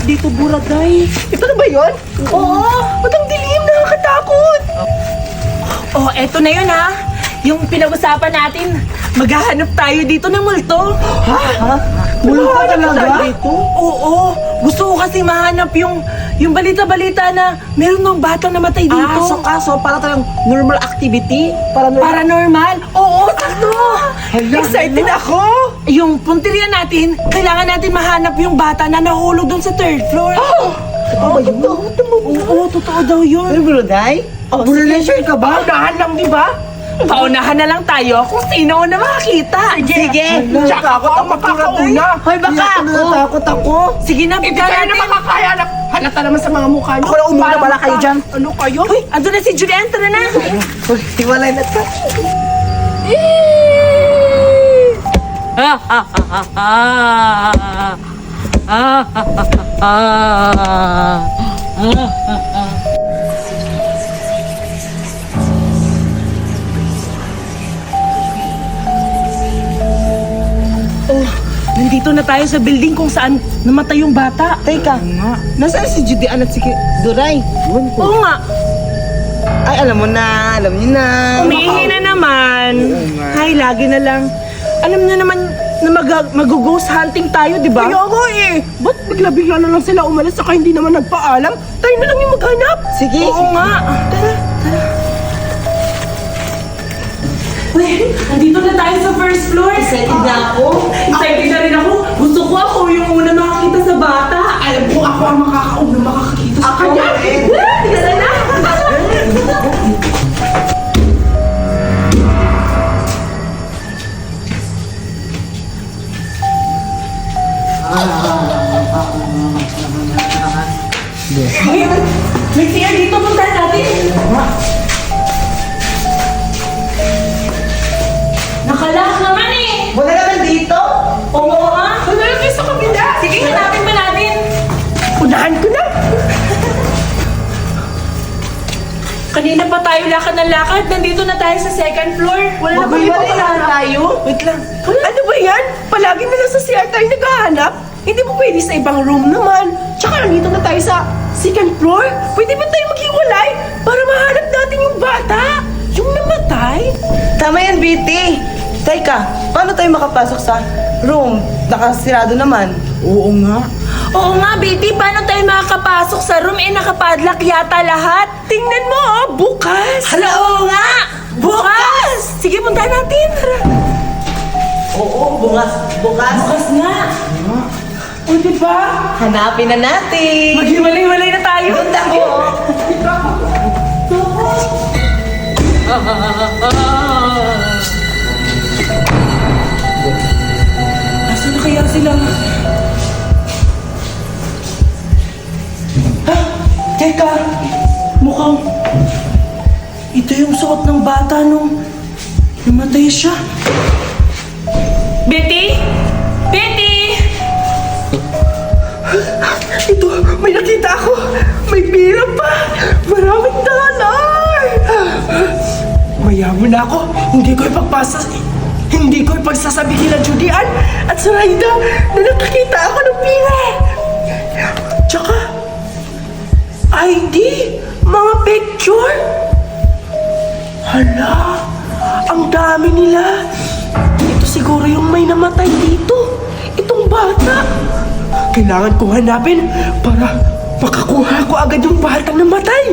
dito, Buraday. Ito na ba yun? Oo. Ba't ang dilim? Nakakatakot. Oh, eto na yun ha. Yung pinag-usapan natin, maghahanap tayo dito ng multo. Ha? Multo Maghahanap talaga? tayo dito? Oo. Gusto ko kasi mahanap yung balita-balita na meron ng batang namatay dito. So kaso, para tayong normal activity? Paranormal? Oo, sakto. Excited ako! Yung punteriya natin, kailangan natin mahanap yung bata na nahulog doon sa third floor. Ito ba yun? Oo, totoo daw yun. Ano, Bruday? Bruday, sure ka ba? Paunahan lang, di ba? Paunahan na lang tayo kung sino na makakita. Sige! Tsaka ako ang makakauna. Hoy, baka ako! Natakot ako! Sige na, Hindi bigyan kayo na natin. makakaya na halata naman sa mga mukha niyo. Ako na umuna, wala kayo dyan. Ano kayo? Uy, andun na si Julian, tara na. Hiwalay na ta. Oh, nandito na tayo sa building kung saan namatay yung bata. Teka, nasaan si Judian at si Duray? Oo nga, Ay, alam mo na, alam niyo na. umiihi na naman. Oo nga. Ay, lagi na lang. Alam niyo naman na mag-ghost hunting tayo, di ba? Kaya nga eh. Ba't bigla-bigla na lang sila umalis saka hindi naman nagpaalam? Tayo na lang yung maghanap. Sige. Oo nga. Tara. Uy, nandito na tayo sa first floor. Excited na ako. Excited na rin ako. Gusto ko ako yung una makakita sa bata. Alam ko ako ang makakauna makakakita sa Ako kanya. rin. Tara na. May CR dito, puntahan natin. Nakalock naman eh. Wala naman dito. Oo nga. Ano lang kayo sa kabila? Sige, hanapin ba natin? Unahan ko na. Kanina pa tayo lakad ng lakad. Nandito na tayo sa second floor. Wala na Wag ba ba pala tayo? Wait lang. Ano ba yan? Palagi na lang sa CR tayo naghahanap? Hindi mo pwede sa ibang room naman. Tsaka nandito na tayo sa second floor. Pwede ba tayo maghiwalay para mahanap natin yung bata? Yung namatay? Tama yan, BT. Teka, paano tayo makapasok sa room? Nakasirado naman. Oo nga. Oo nga, baby. Paano tayo makakapasok sa room? Eh, nakapadlock yata lahat. Tingnan mo, oh. Bukas. Hala, oo nga. Bukas! Sige, puntahan natin. Tara. Oo, bukas. Bukas nga. O, diba? Hanapin na natin. Maghiwalay-walay na tayo. Ganda ko. Nasaan na kaya sila? Ha? Teka, mukhang ito yung suot ng bata nung namatay siya. Betty? Betty! Ito, may nakita ako. May pira pa. Maraming dollar. Mayaman ako. Hindi ko ipagsasabi kila Judian at sa Raida na nakakita ako ng pira. Tsaka, ID, mga picture. Hala, ang dami nila. Ito siguro yung may namatay dito. Itong bata. Kailangan kong hanapin para makakuha ko agad yung batang namatay.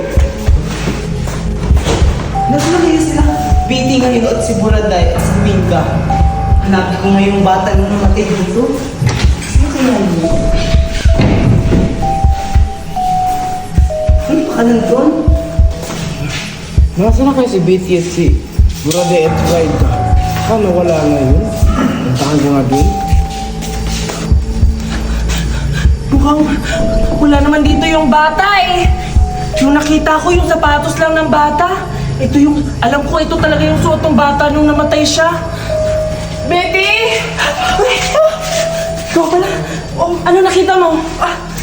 Nasaan kayo sila? BT ngayon at si Buraday at si Minga. Hanapin ko ngayong bata na namatay dito. Sino kaya yun? Ano pa ka nandun? Nasaan na kayo si BT at si Brother at Raida? Paano wala na yun? Puntahan ko nga dun. Mukhang wala naman dito yung bata eh. Yung nakita ko yung sapatos lang ng bata. Ito yung, alam ko ito talaga yung suot ng bata nung namatay siya. Betty! Ikaw pala. Oh, ano nakita mo?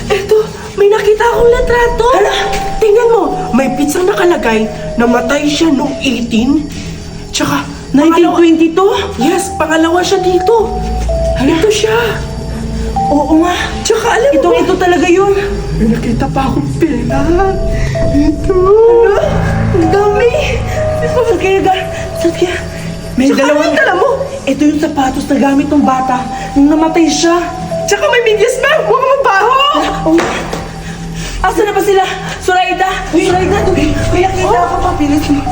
Eto, may nakita akong litrato. Hala, tingnan mo. May pitsang nakalagay. Namatay siya nung 18. Tsaka, 1922? Yes, pangalawa siya dito. Ito siya. Oo nga. Tsaka alam mo, Ito talaga yun. may nakita pa akong pera. Ito. Ang dami. Saan kaya? May Tsaka dalawang anong dala mo? Ito yung sapatos na gamit ng bata nung namatay siya. Tsaka may medyas pa. Huwag mo mabaho. Oh. Asa na ba sila? Suraida! Suraida! May nakita ako papilit mo.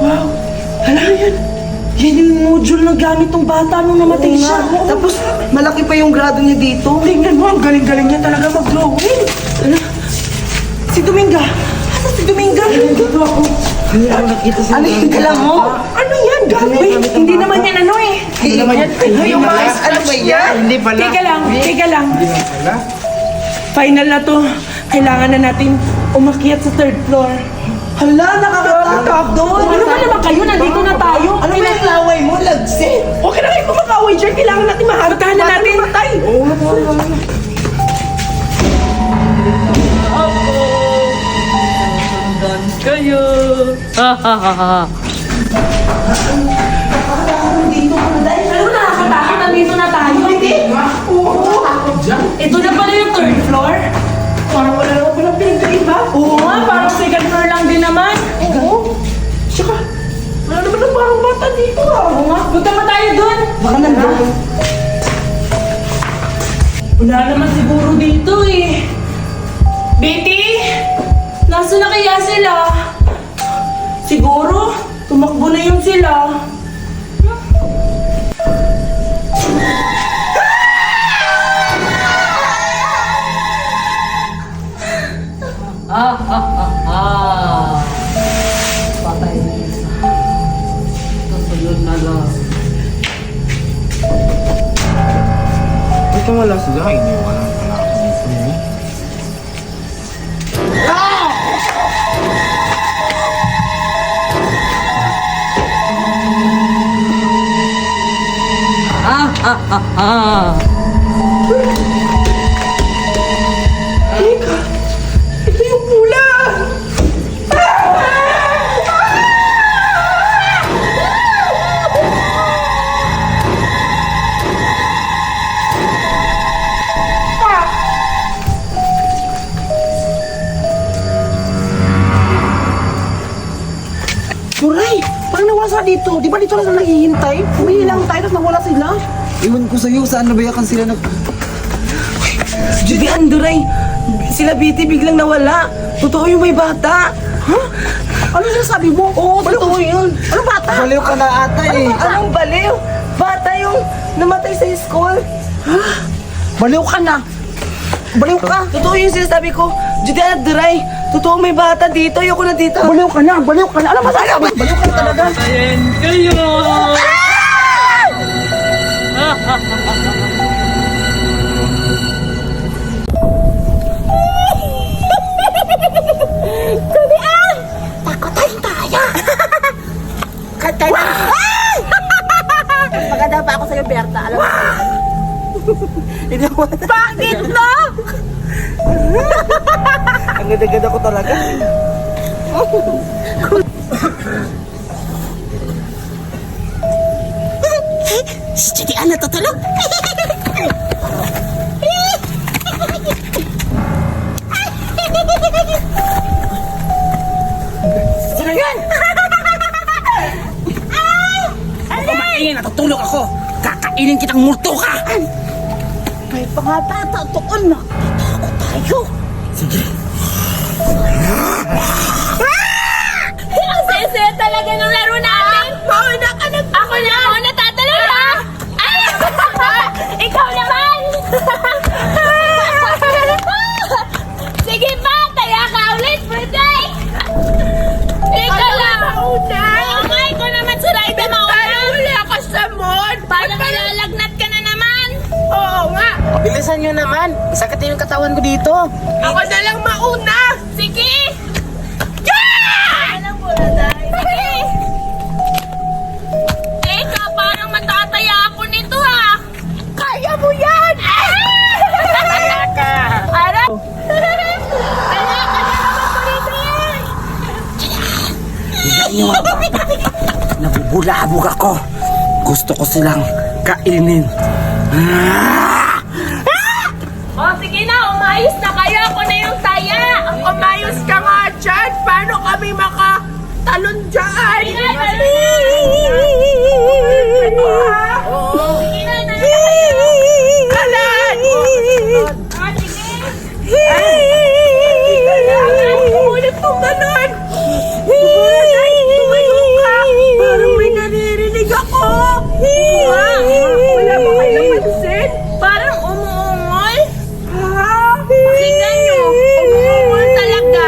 Wow! Hala yan! Yan yung module na gamit ng bata nung namatay siya. Tapos, malaki pa yung grado niya dito. Tingnan mo, ang galing-galing niya talaga mag-drawing. Si Dominga! Asa si Dominga? Dito ako. Ano yung dala mo? Ano yan? Gamit? Uy, hindi naman yan ano eh. Ano naman yan? Yung mais, ano ba yan? Hindi pala. Teka lang. Hindi na pala. Final na to. Kailangan na natin umakyat sa third floor. Hala, nakakatakot doon. Ano ba naman kayo? Nandito na tayo. Ano ba yung laway mo? Lagsi. Okay na kayo kumakaway dyan. Kailangan natin mahanap. Puntahan na natin. Matay. Oo nga, oo nga. Kayo. Dito ka na dahil. Ano nakakatakot? Nandito na tayo. Hindi. Ito na pala yung third floor. Parang wala naman palang pinagkaiba. Oo nga, parang second floor lang din naman. Oo. Tsaka, wala naman ang parang bata dito ah. Oo nga, punta pa tayo dun. Baka nandun. Wala naman siguro dito eh. Betty? Nasaan na kaya sila? Siguro, tumakbo na yun sila. Patay na isa. Susunod na lang. Ba't ka wala sila? Iniwan lang pala ako dito. eh. Teka, ito yung pula. Turay, parang nawala sila dito. Di ba dito na sila naghihintay? Humingi lang tayo, tapos nawala sila. Iwan ko sa'yo, saan nabayakan sila nag... Judy Anduray, sila Betty biglang nawala. Totoo yung may bata. Ha? Ano yung sabi mo? Oo, totoo yun. Anong bata? Baliw ka na ata eh. Anong baliw? Bata yung namatay sa school. Ha? Baliw ka na. Baliw ka. Totoo yung sinasabi ko. Judy Anduray, totoo may bata dito. Ayoko na dito. Baliw ka na. Baliw ka na. Alam mo sa'yo. Baliw ka na talaga. Ayan kayo. Maganda pa ako sa'yo, Berta. Alam mo. Bakit no? Ang ganda-ganda ko talaga. Si Judy Ann natutulog. Sino yan? Kumain, natutulog ako. Kakainin kitang multo ka. May pangatata, tuon na. Takot tayo. Sige. Ang saya-saya talaga ng laro natin! Mauna ka na! Ako na! Ako natatalo na! Ay! Ikaw naman! Sige pa! Taya ka ulit, Friday! Ikaw lang! Mauna! Oo nga, ikaw naman si Raida mauna! Wala ka sa mood. Parang malalagnat ka na naman! Oo nga. Bilisan nyo naman. Sakit yung katawan ko dito. Ako na lang mauna. Sige! Alam mo, Raday! Sige! Teka, parang matataya ako nito ah! Kaya mo yan. Arap! Kaya ka na naman tuloy-tuloy! Bigyan nyo ang bata. Nabubulabog ako. Gusto ko silang kainin. Ah! Taya ko na yung taya! Umayos ka nga dyan! Paano kami makatalon dyan? Sige na, Kalan! Ah, sige! Ulit tumalon! Tumayo ka! Parang may naririnig ako! Wala ba kayong pansin? Parang umuungol. Ha? Pakinggan nyo, umuungol talaga.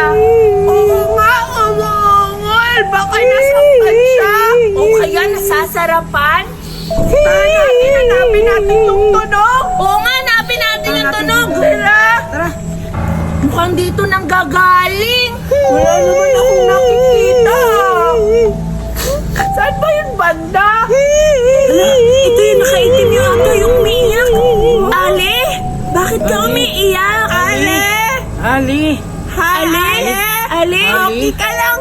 Oo nga, umungol! Baka nasaktan siya! O kaya nasasarapan? Hanapin natin yung tunog! Oo nga, hanapin natin yung tunog. Tara! Mukhang dito nang gagaling. Wala naman akong nakikita! Saan ba yung banda? Ito yung nakaitim yung ato yung umiiyak. Ale, bakit ka umiiyak? Ale! Ali! Ale! Ale! Okay ka lang?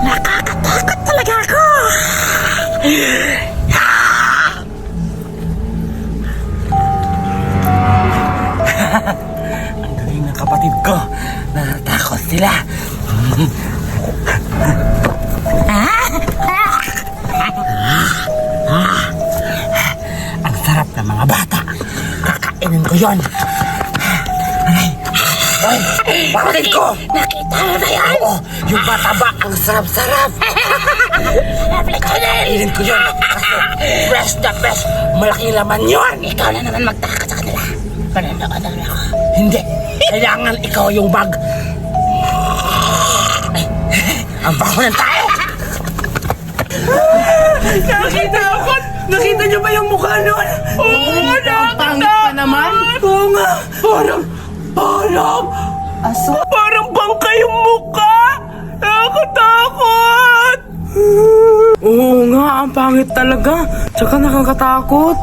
Nakakatakot talaga ako. Ang galing ng kapatid ko. Natatakot sila. Ang sarap ng mga bata. Kakainin ko yon. Ay, kapatid ko! Nakita mo ba yan? Oo, yung bata-ba, ang sarap-sarap. Kakainin ko yun. Kasi fresh na fresh. Malaking laman yun. Ikaw na naman magtaka sa kanila. Pananood na ako. Hindi. Kailangan ikaw yung bag. Ay, ang baho ng tayo. Nakita niyo ba yung mukha nun? Oo, Pangit pa naman. Oo nga. Parang bangkay yung mukha! Nakakatakot! Oo nga, ang pangit talaga. Tsaka nakakatakot.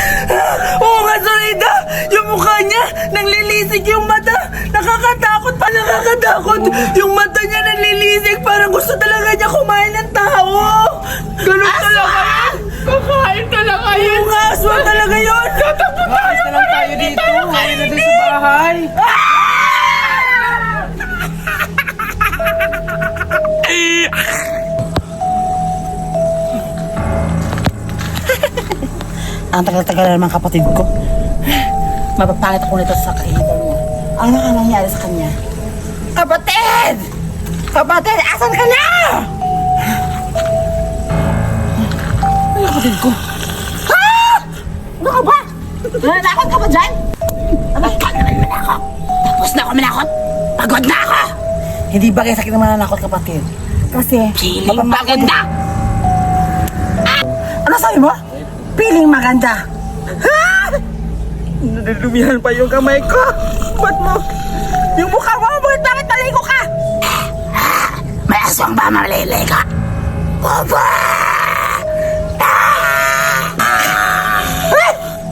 Oo nga, Zoraida! Yung mukha niya, nanglilisik yung mata. Nakakatakot pa, nakakatakot. Yung mata niya nanlilisik, parang gusto talaga niya kumain ng tao. Ganun talaga yun. Kakain talaga Oo yun! nga, aswang talaga yun. Tatakbo tayo! lang tayo dito. Kaya natin sa bahay. Ang tagal-tagal na naman kapatid ko. Mapapangit ako nito sa kaibigan mo. Ano na nangyari sa kanya? Kapatid! Kapatid, asan ka na? Ay, kapatid ko. Ha? Ano ka ba? Nananakot ka ba dyan? Abay ka naman manakot. Tapos na ako manakot. Pagod na ako. Hindi ba kayo sakit ng mananakot, kapatid? Kasi, Piling maganda. ano sabi mo? Piling maganda. Ha? Nadalumihan pa yung kamay ko. Ba't mo? Yung mukha mo, bakit naligo ka? May aswang ba maliligo? Opo!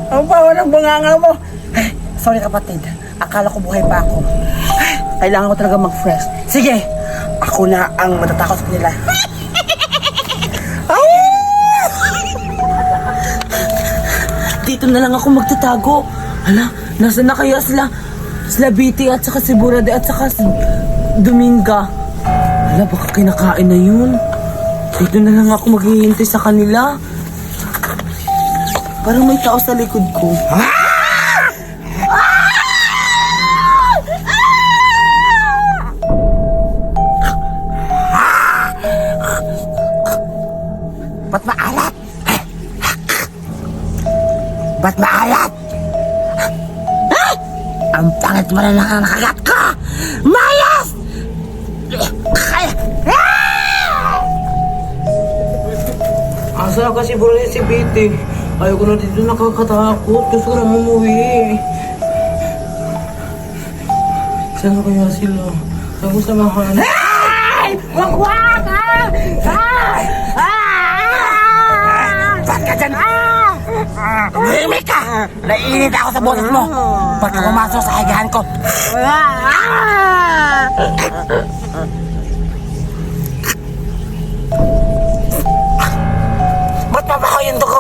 Ang bawa ng bunganga mo. Ay, sorry kapatid. Akala ko buhay pa ako. Kailangan ko talaga mag-fresh. Sige, ako na ang matatakot sa kanila. Dito na lang ako magtatago. Hala, nasa na kaya sila? Sila Biti at saka si Burade at saka si Dominga. Hala, baka kinakain na yun. Dito na lang ako maghihintay sa kanila. Parang may tao sa likod ko. Ba't maalat? Ba't maalat? Ah! Ang pangit mo na nakagat ko! Mayas! Asa kasi Burade si Biti? Ayoko na dito nakakatakot. Gusto ko na umuwi. Saan kaya sila? Saan ko samahan? Wag-wag! Ba't ka dyan? Tumihimik ka! Naiinit ako sa boses mo! Ba't ka pumasok sa higahan ko?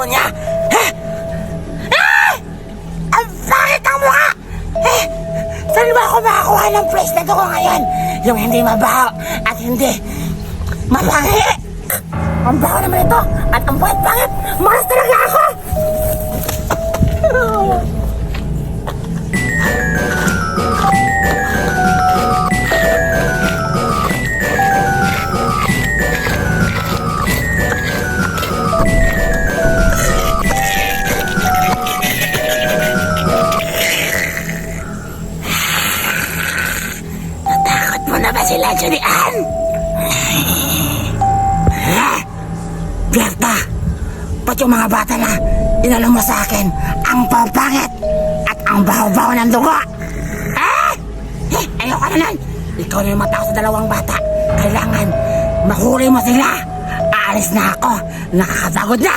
niya. Ang pangit ang mukha! Saan ba ako makakuha ng fresh na dugo ngayon? Yung hindi mabaho at hindi mapangi! Ang baho naman ito at ang pangit! Maras talaga ako! Natakot mo na ba sila, Julian? Berta, ba't yung mga bata na inalo mo sa akin ang papangit at ang baho-baho ng dugo? Ayoko na nun. Ikaw na yung matao sa dalawang bata. Kailangan mahuli mo sila. Aalis na ako. Nakakapagod na.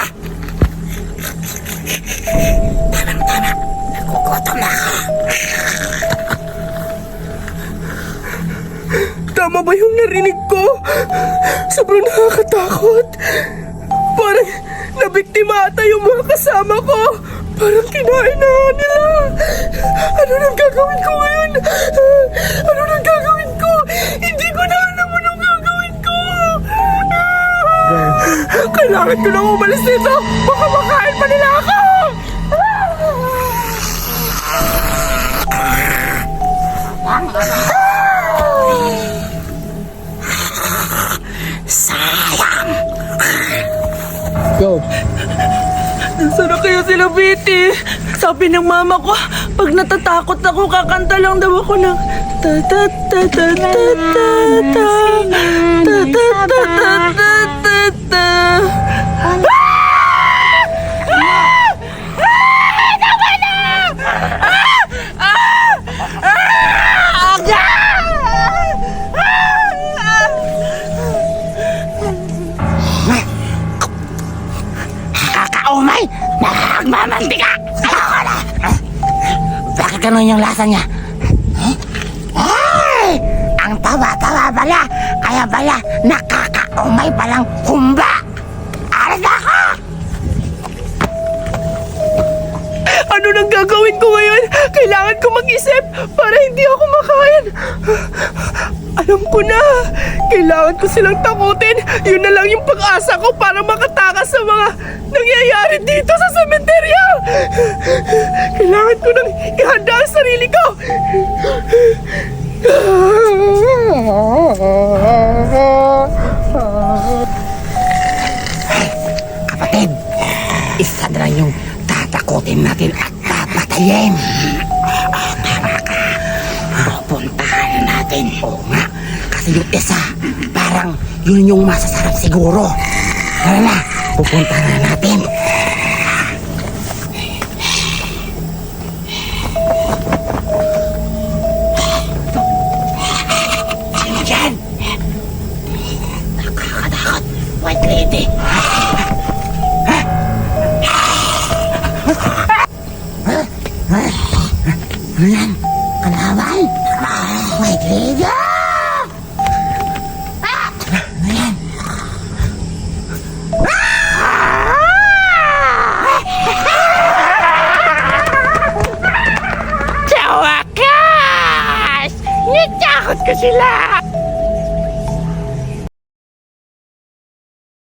Tamang-tama. Nagugutom na ako. Tama ba yung narinig ko? Sobrang nakakatakot. Parang nabiktima ata yung mga kasama ko. Parang kinain na nila. Ano nang gagawin ko ngayon? Ano nang gagawin ko? Hindi ko na alam anong gagawin ko. Kailangan ko na umalis dito. Baka makain pa nila ako. Sayang. Go. Nasaan na kaya sila, Betty? Sabi ng mama ko, pag natatakot ako, kakanta lang daw ako ng ta ta ta ta ta ta ta ta ta ta ta ta ta. Kakaumay! Nagmamantika! Ayoko na! Bakit ganun yung lasa niya? Ay! Ang taba-taba pala! Kaya pala nakakaumay palang humba! Alis na ako! Ano nang gagawin ko ngayon? Kailangan ko mag-isip para hindi ako makain. Alam ko na. Kailangan ko silang takutin. Yun na lang yung pag-asa ko para makatakas sa mga nangyayari dito sa sementerya. Kailangan ko nang ihanda ang sarili ko. Kapatid, isa na lang yung tatakutin natin at papatayin. Tama ka. Pupuntahan natin. Oo nga. Kasi yung isa, parang yun yung masasarap siguro. Tara na, pupuntahan na natin. Sino dyan? Nakakatakot. White lady. Ano yan? Kalaban? White lady! Ano yan? Sa wakas! Natakot ko sila!